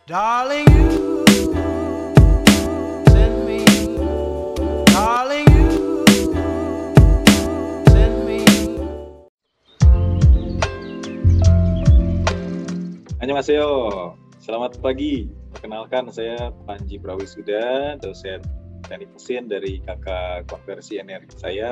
Darling, you send me. Darling, you send me. Annyeonghaseyo, selamat pagi. Perkenalkan, saya Panji Prawisuda, dosen Teknik Mesin dari KK Konversi Energi. Saya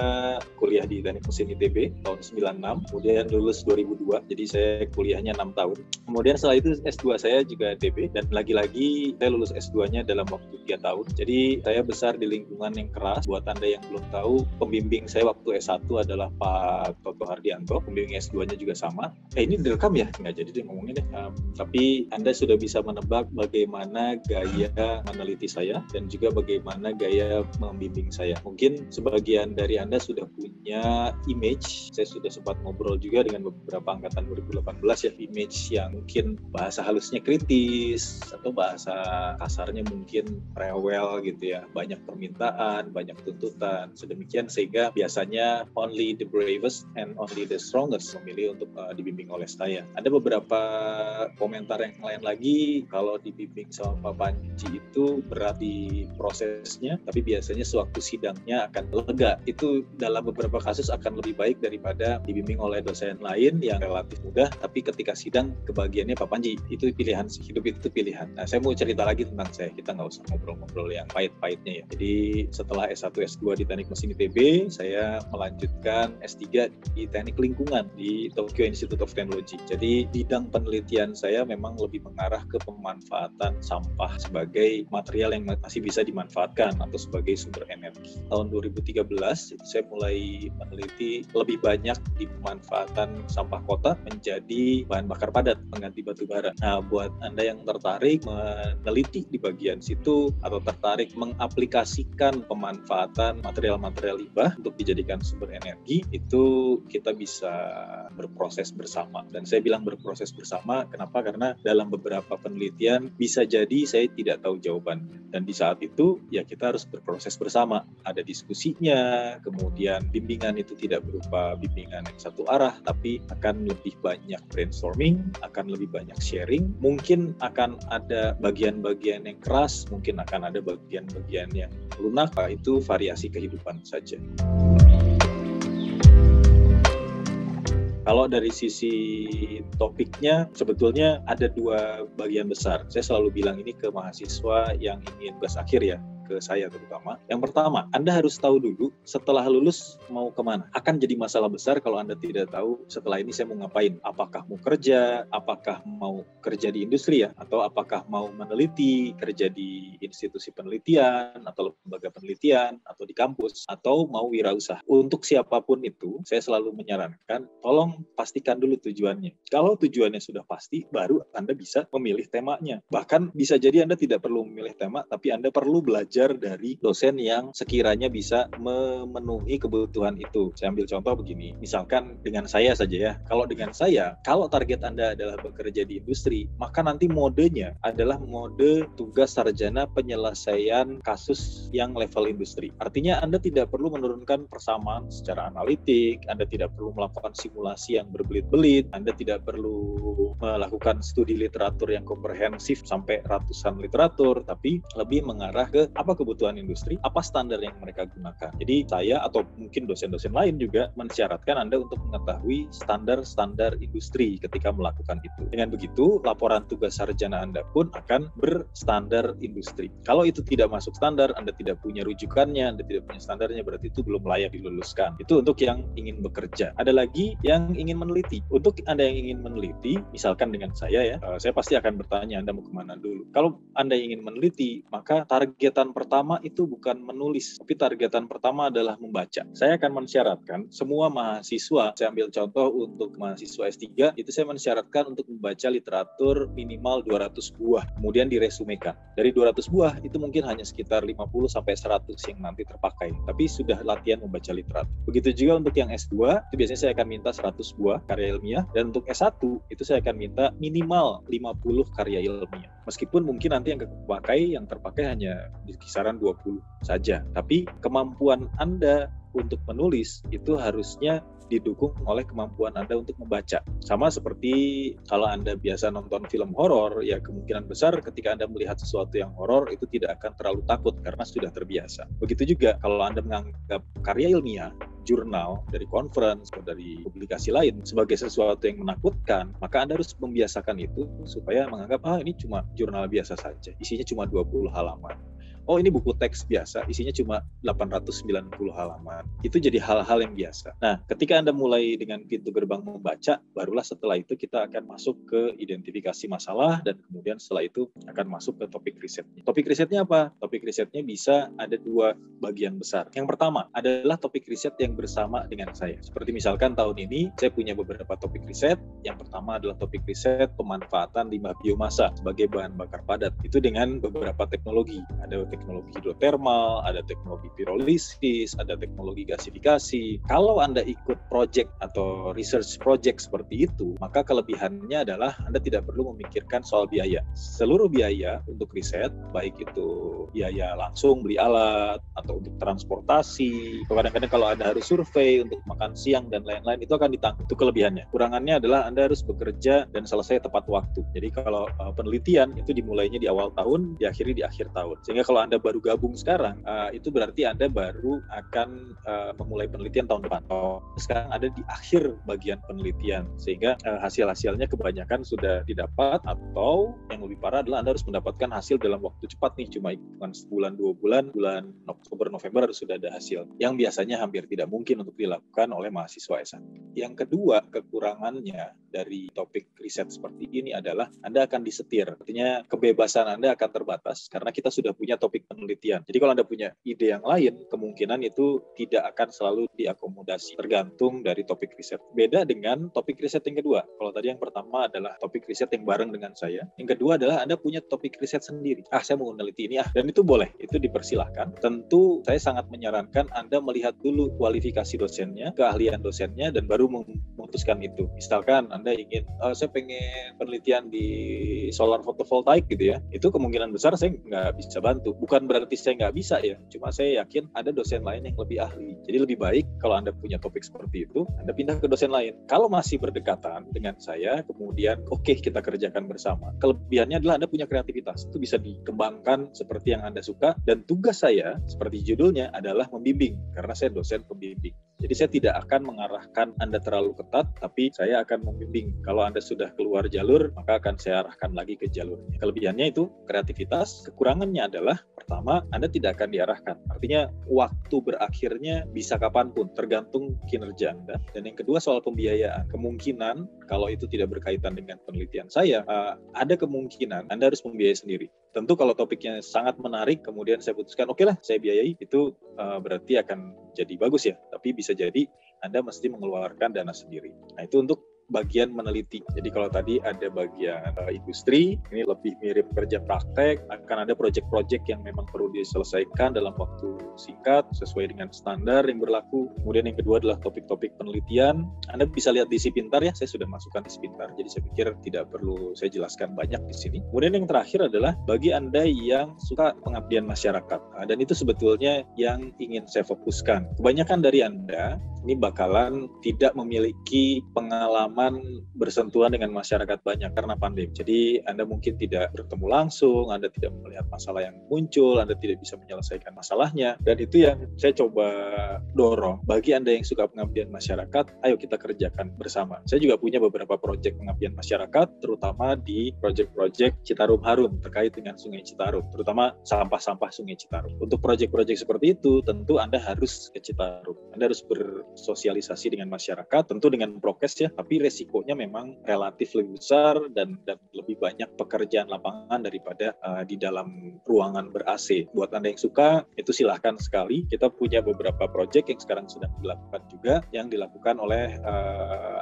kuliah di Teknik Mesin ITB tahun 96, kemudian lulus 2002, jadi saya kuliahnya 6 tahun. Kemudian setelah itu S2 saya juga TB, dan lagi-lagi saya lulus S2-nya dalam waktu 3 tahun. Jadi saya besar di lingkungan yang keras. Buat Anda yang belum tahu, pembimbing saya waktu S1 adalah Pak Toto Hardianto, pembimbing S2-nya juga sama. Ini direkam ya? Nggak jadi deh ngomongin deh. Tapi Anda sudah bisa menebak bagaimana gaya meneliti saya, dan juga bagaimana gaya membimbing saya. Mungkin sebagian dari Anda sudah punya image. Saya sudah sempat ngobrol juga dengan beberapa angkatan 2018 ya, image yang mungkin bahasa halusnya kritis atau bahasa kasarnya mungkin rewel gitu ya. Banyak permintaan, banyak tuntutan, sedemikian sehingga biasanya only the bravest and only the strongest memilih untuk dibimbing oleh saya. Ada beberapa komentar yang lain lagi, kalau dibimbing sama Pak Panji itu berat di prosesnya, tapi biasanya sewaktu sidangnya akan lega. Itu dalam beberapa kasus akan lebih baik daripada dibimbing oleh dosen lain yang relatif mudah, tapi ketika sidang kebagiannya Pak Panji. Itu pilihan, hidup itu pilihan. Nah, saya mau cerita lagi tentang saya, kita nggak usah ngobrol-ngobrol yang pahit-pahitnya ya. Jadi setelah S1, S2 di Teknik Mesin ITB, saya melanjutkan S3 di Teknik Lingkungan di Tokyo Institute of Technology. Jadi bidang penelitian saya memang lebih mengarah ke pemanfaatan sampah sebagai material yang masih bisa dimanfaatkan atau sebagai sumber energi. Tahun 2013 itu saya mulai meneliti lebih banyak di pemanfaatan sampah kota menjadi bahan bakar padat pengganti batu bara. Nah, buat Anda yang tertarik meneliti di bagian situ atau tertarik mengaplikasikan pemanfaatan material-material limbah untuk dijadikan sumber energi, itu kita bisa berproses bersama. Dan saya bilang berproses bersama, kenapa? Karena dalam beberapa penelitian bisa jadi saya tidak tahu jawaban. Dan di saat itu ya kita harus berproses bersama. Ada diskusinya, kemudian bimbingan itu tidak berupa bimbingan yang satu arah, tapi akan lebih banyak brainstorming, akan lebih banyak sharing. Mungkin akan ada bagian-bagian yang keras, mungkin akan ada bagian-bagian yang lunak. Itu variasi kehidupan saja. Kalau dari sisi topiknya, sebetulnya ada dua bagian besar. Saya selalu bilang ini ke mahasiswa yang ingin tugas akhir ya, ke saya terutama. Yang pertama, Anda harus tahu dulu setelah lulus mau kemana. Akan jadi masalah besar kalau Anda tidak tahu setelah ini saya mau ngapain. Apakah mau kerja, apakah mau kerja di industri ya, atau apakah mau meneliti, kerja di institusi penelitian, atau lembaga penelitian, atau di kampus, atau mau wirausaha. Untuk siapapun itu, saya selalu menyarankan, tolong pastikan dulu tujuannya. Kalau tujuannya sudah pasti, baru Anda bisa memilih temanya. Bahkan bisa jadi Anda tidak perlu memilih tema, tapi Anda perlu belajar dari dosen yang sekiranya bisa memenuhi kebutuhan itu. Saya ambil contoh begini, misalkan dengan saya saja ya. Kalau dengan saya, kalau target Anda adalah bekerja di industri, maka nanti modenya adalah mode tugas sarjana penyelesaian kasus yang level industri. Artinya Anda tidak perlu menurunkan persamaan secara analitik, Anda tidak perlu melakukan simulasi yang berbelit-belit, Anda tidak perlu melakukan studi literatur yang komprehensif sampai ratusan literatur, tapi lebih mengarah ke apa kebutuhan industri, apa standar yang mereka gunakan. Jadi saya atau mungkin dosen-dosen lain juga mensyaratkan Anda untuk mengetahui standar-standar industri ketika melakukan itu. Dengan begitu, laporan tugas sarjana Anda pun akan berstandar industri. Kalau itu tidak masuk standar, Anda tidak punya rujukannya, Anda tidak punya standarnya, berarti itu belum layak diluluskan. Itu untuk yang ingin bekerja. Ada lagi yang ingin meneliti. Untuk Anda yang ingin meneliti, misalkan dengan saya ya, saya pasti akan bertanya Anda mau kemana dulu. Kalau Anda ingin meneliti, maka targetan pertama itu bukan menulis, tapi targetan pertama adalah membaca. Saya akan mensyaratkan semua mahasiswa, saya ambil contoh untuk mahasiswa S3, itu saya mensyaratkan untuk membaca literatur minimal 200 buah, kemudian diresumekan. Dari 200 buah, itu mungkin hanya sekitar 50-100 yang nanti terpakai, tapi sudah latihan membaca literatur. Begitu juga untuk yang S2, itu biasanya saya akan minta 100 buah karya ilmiah, dan untuk S1, itu saya akan minta minimal 50 karya ilmiah. Meskipun mungkin nanti yang terpakai hanya di kisaran 20 saja. Tapi kemampuan Anda untuk menulis itu harusnya didukung oleh kemampuan Anda untuk membaca. Sama seperti kalau Anda biasa nonton film horor, ya kemungkinan besar ketika Anda melihat sesuatu yang horor itu tidak akan terlalu takut karena sudah terbiasa. Begitu juga kalau Anda menganggap karya ilmiah, jurnal, dari conference, atau dari publikasi lain sebagai sesuatu yang menakutkan, maka Anda harus membiasakan itu supaya menganggap, ini cuma jurnal biasa saja, isinya cuma 20 halaman. Oh, ini buku teks biasa, isinya cuma 890 halaman. Itu jadi hal-hal yang biasa. Nah, ketika Anda mulai dengan pintu gerbang membaca, barulah setelah itu kita akan masuk ke identifikasi masalah, dan kemudian setelah itu akan masuk ke topik risetnya. Topik risetnya apa? Topik risetnya bisa ada 2 bagian besar. Yang pertama adalah topik riset yang bersama dengan saya. Seperti misalkan tahun ini, saya punya beberapa topik riset. Yang pertama adalah topik riset pemanfaatan limbah biomasa sebagai bahan bakar padat. Itu dengan beberapa teknologi. Ada teknologi hidrotermal, ada teknologi pirolisis, ada teknologi gasifikasi. Kalau Anda ikut project atau research project seperti itu, maka kelebihannya adalah Anda tidak perlu memikirkan soal biaya. Seluruh biaya untuk riset, baik itu biaya langsung beli alat, atau untuk transportasi, kadang-kadang kalau Anda harus survei untuk makan siang dan lain-lain, itu akan ditanggung. Itu kelebihannya. Kurangannya adalah Anda harus bekerja dan selesai tepat waktu. Jadi kalau penelitian itu dimulainya di awal tahun, diakhiri di akhir tahun. Sehingga kalau Anda baru gabung sekarang, itu berarti Anda baru akan memulai penelitian tahun depan. Sekarang ada di akhir bagian penelitian, sehingga hasil-hasilnya kebanyakan sudah didapat, atau yang lebih parah adalah Anda harus mendapatkan hasil dalam waktu cepat nih, cuma hitungan sebulan, 2 bulan, bulan Oktober, November harus sudah ada hasil, yang biasanya hampir tidak mungkin untuk dilakukan oleh mahasiswa S1. Yang kedua, kekurangannya dari topik riset seperti ini adalah Anda akan disetir. Artinya kebebasan Anda akan terbatas karena kita sudah punya topik penelitian. Jadi kalau Anda punya ide yang lain, kemungkinan itu tidak akan selalu diakomodasi, tergantung dari topik riset. Beda dengan topik riset yang kedua. Kalau tadi yang pertama adalah topik riset yang bareng dengan saya. Yang kedua adalah Anda punya topik riset sendiri. Saya mau meneliti ini, dan itu boleh, itu dipersilahkan. Tentu saya sangat menyarankan Anda melihat dulu kualifikasi dosennya, keahlian dosennya, dan baru memutuskan itu. Misalkan Anda ingin, saya pengen penelitian di solar photovoltaik gitu ya, itu kemungkinan besar saya nggak bisa bantu. Bukan berarti saya nggak bisa ya, cuma saya yakin ada dosen lain yang lebih ahli. Jadi lebih baik kalau Anda punya topik seperti itu, Anda pindah ke dosen lain. Kalau masih berdekatan dengan saya, kemudian oke, kita kerjakan bersama. Kelebihannya adalah Anda punya kreativitas. Itu bisa dikembangkan seperti yang Anda suka, dan tugas saya, seperti judulnya, adalah membimbing, karena saya dosen pembimbing. Jadi saya tidak akan mengarahkan Anda terlalu ketat, tapi saya akan membimbing. Kalau Anda sudah keluar jalur, maka akan saya arahkan lagi ke jalurnya. Kelebihannya itu kreativitas, kekurangannya adalah pertama, Anda tidak akan diarahkan. Artinya waktu berakhirnya bisa kapanpun, tergantung kinerja Anda. Dan yang kedua soal pembiayaan. Kemungkinan kalau itu tidak berkaitan dengan penelitian saya, ada kemungkinan Anda harus membiayai sendiri. Tentu kalau topiknya sangat menarik, kemudian saya putuskan, oke lah, saya biayai, itu berarti akan jadi bagus ya. Tapi bisa jadi Anda mesti mengeluarkan dana sendiri. Nah, itu untuk bagian meneliti. Jadi kalau tadi ada bagian industri, ini lebih mirip kerja praktek, akan ada proyek-proyek yang memang perlu diselesaikan dalam waktu singkat, sesuai dengan standar yang berlaku. Kemudian yang kedua adalah topik-topik penelitian. Anda bisa lihat di Sipintar ya, saya sudah masukkan di Sipintar, jadi saya pikir tidak perlu saya jelaskan banyak di sini. Kemudian yang terakhir adalah bagi Anda yang suka pengabdian masyarakat, dan itu sebetulnya yang ingin saya fokuskan. Kebanyakan dari Anda ini bakalan tidak memiliki pengalaman bersentuhan dengan masyarakat banyak karena pandemi. Jadi Anda mungkin tidak bertemu langsung, Anda tidak melihat masalah yang muncul, Anda tidak bisa menyelesaikan masalahnya. Dan itu yang saya coba dorong. Bagi Anda yang suka pengabdian masyarakat, ayo kita kerjakan bersama. Saya juga punya beberapa proyek pengabdian masyarakat, terutama di proyek-proyek Citarum Harum terkait dengan Sungai Citarum, terutama sampah-sampah Sungai Citarum. Untuk proyek-proyek seperti itu, tentu Anda harus ke Citarum. Anda harus bersosialisasi dengan masyarakat, tentu dengan prokes ya, tapi resikonya memang relatif lebih besar dan lebih banyak pekerjaan lapangan daripada di dalam ruangan ber-AC. Buat Anda yang suka, itu silahkan sekali. Kita punya beberapa proyek yang sekarang sedang dilakukan juga, yang dilakukan oleh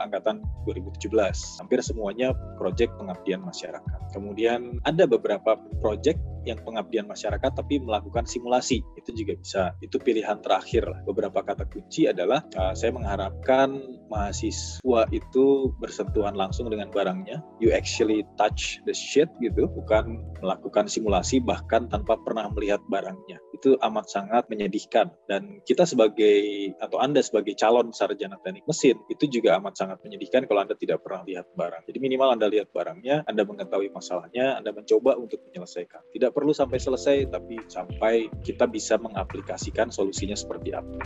Angkatan 2017. Hampir semuanya proyek pengabdian masyarakat. Kemudian ada beberapa proyek yang pengabdian masyarakat tapi melakukan simulasi, itu juga bisa. Itu pilihan terakhir lah. Beberapa kata kunci adalah saya mengharapkan mahasiswa itu bersentuhan langsung dengan barangnya, you actually touch the shit gitu, bukan melakukan simulasi bahkan tanpa pernah melihat barangnya. itu amat sangat menyedihkan. Dan kita atau Anda sebagai calon sarjana teknik mesin, itu juga amat sangat menyedihkan kalau Anda tidak pernah lihat barang. Jadi minimal Anda lihat barangnya, Anda mengetahui masalahnya, Anda mencoba untuk menyelesaikan. Tidak perlu sampai selesai, tapi sampai kita bisa mengaplikasikan solusinya seperti apa.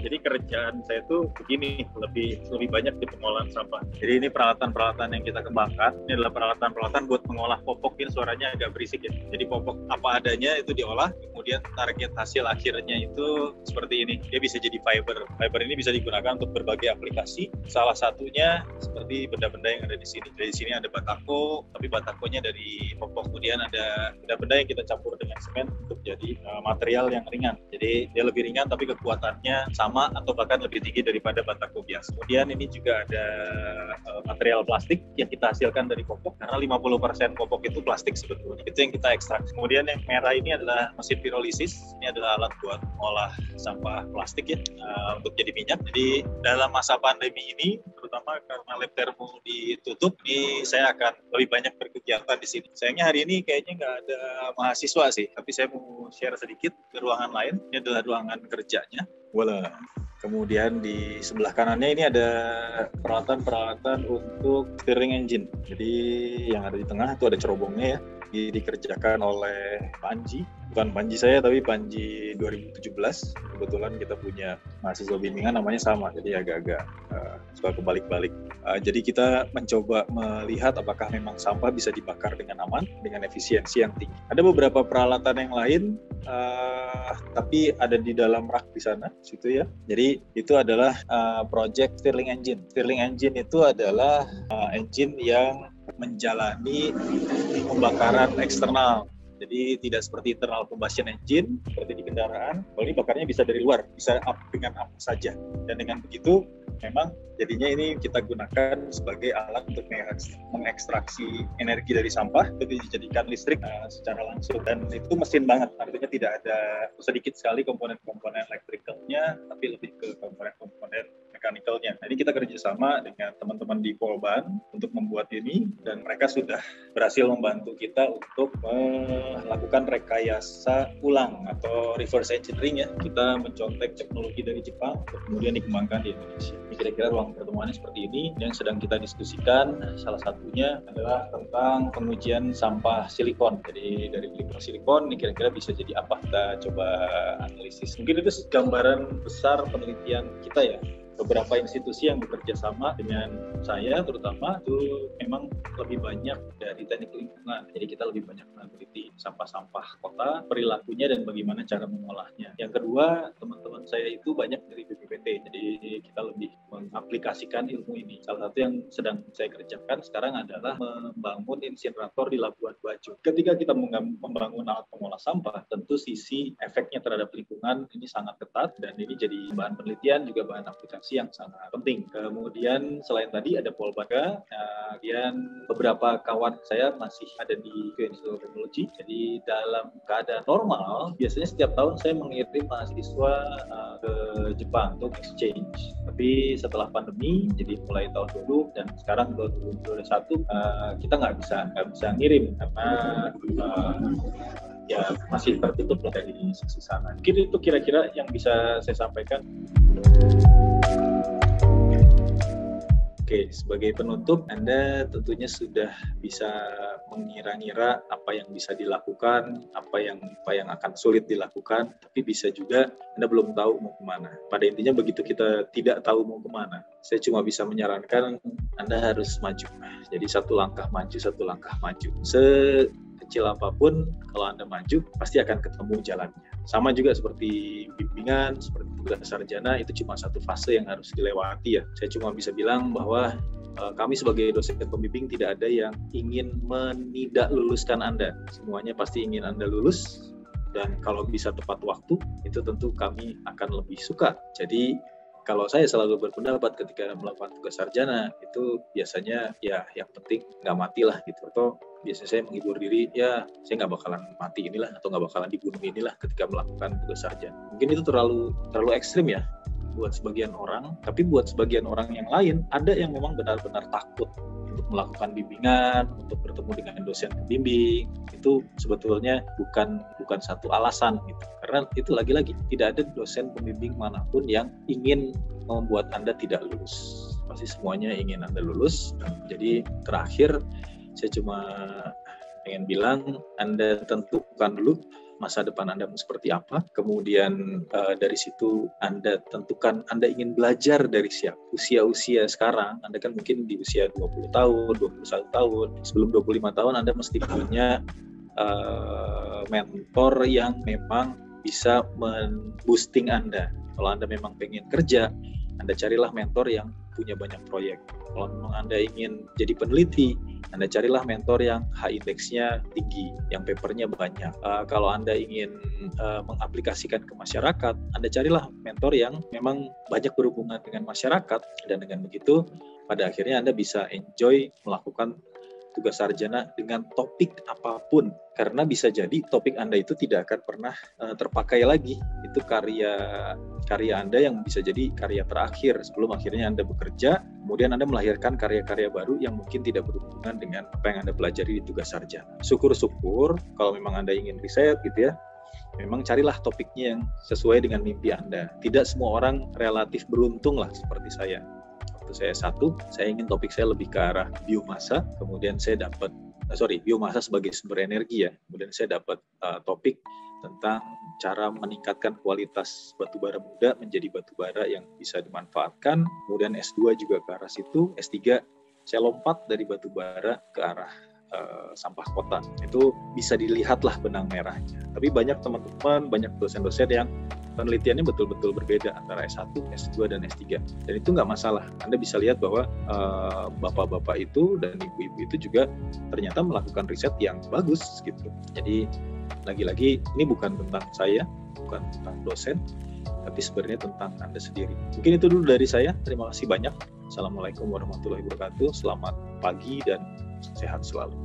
Jadi kerjaan saya tuh begini, lebih banyak di pengolahan sampah. Jadi ini peralatan-peralatan yang kita kembangkan. Ini adalah peralatan-peralatan buat mengolah popok. Ini suaranya agak berisik ya. Jadi popok apa adanya itu diolah, kemudian target hasil akhirnya itu seperti ini. Dia bisa jadi fiber. Fiber ini bisa digunakan untuk berbagai aplikasi. Salah satunya seperti benda-benda yang ada di sini. Dari sini ada batako, tapi batakonya dari popok. Kemudian ada benda-benda yang kita campur dengan semen untuk jadi material yang ringan. Jadi dia lebih ringan tapi kekuatannya sama atau bahkan lebih tinggi daripada batako biasa. Kemudian ini juga ada material plastik yang kita hasilkan dari popok, karena 50% popok itu plastik sebetulnya. Itu yang kita ekstrak. Kemudian yang merah ini adalah mesin pirolisis. Ini adalah alat buat mengolah sampah plastik ya, untuk jadi minyak. Jadi dalam masa pandemi ini, terutama karena lab termo ditutup, ini saya akan lebih banyak berkegiatan di sini. Sayangnya hari ini kayaknya nggak ada mahasiswa sih, tapi saya mau share sedikit ke ruangan lain. Ini adalah ruangan kerjanya. Wala. Kemudian di sebelah kanannya ini ada peralatan-peralatan untuk steering engine. Jadi yang ada di tengah itu ada cerobongnya ya. Dikerjakan oleh Panji. Bukan Panji saya, tapi Panji 2017. Kebetulan kita punya mahasiswa bimbingan namanya sama, jadi agak-agak suka kebalik-balik. Jadi kita mencoba melihat apakah memang sampah bisa dibakar dengan aman, dengan efisiensi yang tinggi. Ada beberapa peralatan yang lain, tapi ada di dalam rak di sana, situ ya. Jadi itu adalah project Stirling Engine. Stirling Engine itu adalah engine yang menjalani pembakaran eksternal. Jadi tidak seperti internal combustion engine seperti di kendaraan. Kalau ini bakarnya bisa dari luar, bisa dengan apa saja. Dan dengan begitu memang jadinya ini kita gunakan sebagai alat untuk mengekstraksi energi dari sampah itu dijadikan listrik secara langsung. Dan itu mesin banget, artinya tidak ada, sedikit sekali komponen-komponen elektrikalnya, tapi lebih ke komponen-komponen mechanical-nya. Jadi kita kerjasama dengan teman-teman di Polban untuk membuat ini, dan mereka sudah berhasil membantu kita untuk melakukan rekayasa ulang atau reverse engineering ya. Kita mencontek teknologi dari Jepang kemudian dikembangkan di Indonesia. Ini kira-kira ruang pertemuannya seperti ini. Yang sedang kita diskusikan salah satunya adalah tentang pengujian sampah silikon. Jadi dari silikon ini kira-kira bisa jadi apa? Kita coba analisis. Mungkin itu gambaran besar penelitian kita ya. Beberapa institusi yang bekerja sama dengan saya terutama itu memang lebih banyak dari teknik lingkungan. Jadi kita lebih banyak meneliti sampah-sampah kota, perilakunya dan bagaimana cara mengolahnya. Yang kedua, teman-teman saya itu banyak dari BPPT. Jadi kita lebih mengaplikasikan ilmu ini. Salah satu yang sedang saya kerjakan sekarang adalah membangun insinerator di Labuan Bajo. Ketika kita membangun alat pengolah sampah, tentu sisi efeknya terhadap lingkungan ini sangat ketat dan ini jadi bahan penelitian juga bahan aplikasi yang sangat penting. Kemudian selain tadi ada Polbaka, kemudian beberapa kawan saya masih ada di Institute of Technology. Jadi dalam keadaan normal, biasanya setiap tahun saya mengirim mahasiswa ke Jepang untuk exchange. Tapi setelah pandemi, jadi mulai tahun dulu dan sekarang 2021 kita nggak bisa ngirim karena ya masih tertutup lah dari sisi sana. Mungkin itu kira-kira yang bisa saya sampaikan. Oke, sebagai penutup, Anda tentunya sudah bisa mengira-ngira apa yang bisa dilakukan, apa yang akan sulit dilakukan, tapi bisa juga Anda belum tahu mau kemana. Pada intinya begitu kita tidak tahu mau kemana, saya cuma bisa menyarankan Anda harus maju. Jadi satu langkah maju. Sekecil apapun, kalau Anda maju, pasti akan ketemu jalannya. Sama juga seperti bimbingan, seperti tugas sarjana, itu cuma satu fase yang harus dilewati ya. Saya cuma bisa bilang bahwa kami sebagai dosen pembimbing tidak ada yang ingin menidakluluskan Anda. Semuanya pasti ingin Anda lulus, dan kalau bisa tepat waktu, itu tentu kami akan lebih suka. Jadi kalau saya selalu berpendapat ketika melakukan tugas sarjana, itu biasanya ya yang penting nggak mati lah gitu. Atau biasanya saya menghibur diri, ya saya nggak bakalan mati inilah, atau nggak bakalan dibunuh inilah ketika melakukan tugas sarjana. Mungkin itu terlalu ekstrim ya. buat sebagian orang, tapi buat sebagian orang yang lain ada yang memang benar-benar takut untuk melakukan bimbingan, untuk bertemu dengan dosen pembimbing. Itu sebetulnya bukan satu alasan gitu. Karena itu lagi-lagi tidak ada dosen pembimbing manapun yang ingin membuat Anda tidak lulus. Pasti semuanya ingin Anda lulus. Jadi terakhir saya cuma ingin bilang, Anda tentukan dulu masa depan Anda seperti apa, kemudian dari situ Anda tentukan Anda ingin belajar dari siapa. Usia sekarang, Anda kan mungkin di usia 20 tahun, 21 tahun, sebelum 25 tahun Anda mesti punya mentor yang memang bisa men-boosting Anda. Kalau Anda memang pengen kerja, Anda carilah mentor yang punya banyak proyek. Kalau memang Anda ingin jadi peneliti, Anda carilah mentor yang H-index-nya tinggi, yang papernya banyak. Kalau Anda ingin mengaplikasikan ke masyarakat, Anda carilah mentor yang memang banyak berhubungan dengan masyarakat, dan dengan begitu, pada akhirnya Anda bisa enjoy melakukan tugas sarjana dengan topik apapun, karena bisa jadi topik Anda itu tidak akan pernah terpakai lagi. Itu karya Anda yang bisa jadi karya terakhir sebelum akhirnya Anda bekerja, kemudian Anda melahirkan karya-karya baru yang mungkin tidak berhubungan dengan apa yang Anda pelajari di tugas sarjana. Syukur-syukur kalau memang Anda ingin riset gitu ya, memang carilah topiknya yang sesuai dengan mimpi Anda. Tidak semua orang relatif beruntung lah seperti saya. Waktu saya ingin topik saya lebih ke arah biomasa, kemudian saya dapat biomasa sebagai sumber energi ya. Kemudian saya dapat topik tentang cara meningkatkan kualitas batubara muda menjadi batubara yang bisa dimanfaatkan. Kemudian S2 juga ke arah situ, S3 saya lompat dari batubara ke arah sampah kota. Itu bisa dilihatlah benang merahnya. Tapi banyak teman-teman, banyak dosen-dosen yang penelitiannya betul-betul berbeda antara S1, S2, dan S3. Dan itu nggak masalah. Anda bisa lihat bahwa bapak-bapak itu dan ibu-ibu itu juga ternyata melakukan riset yang bagus gitu. Jadi lagi-lagi ini bukan tentang saya, bukan tentang dosen, tapi sebenarnya tentang Anda sendiri. Mungkin itu dulu dari saya. Terima kasih banyak. Assalamualaikum warahmatullahi wabarakatuh. Selamat pagi dan sehat selalu.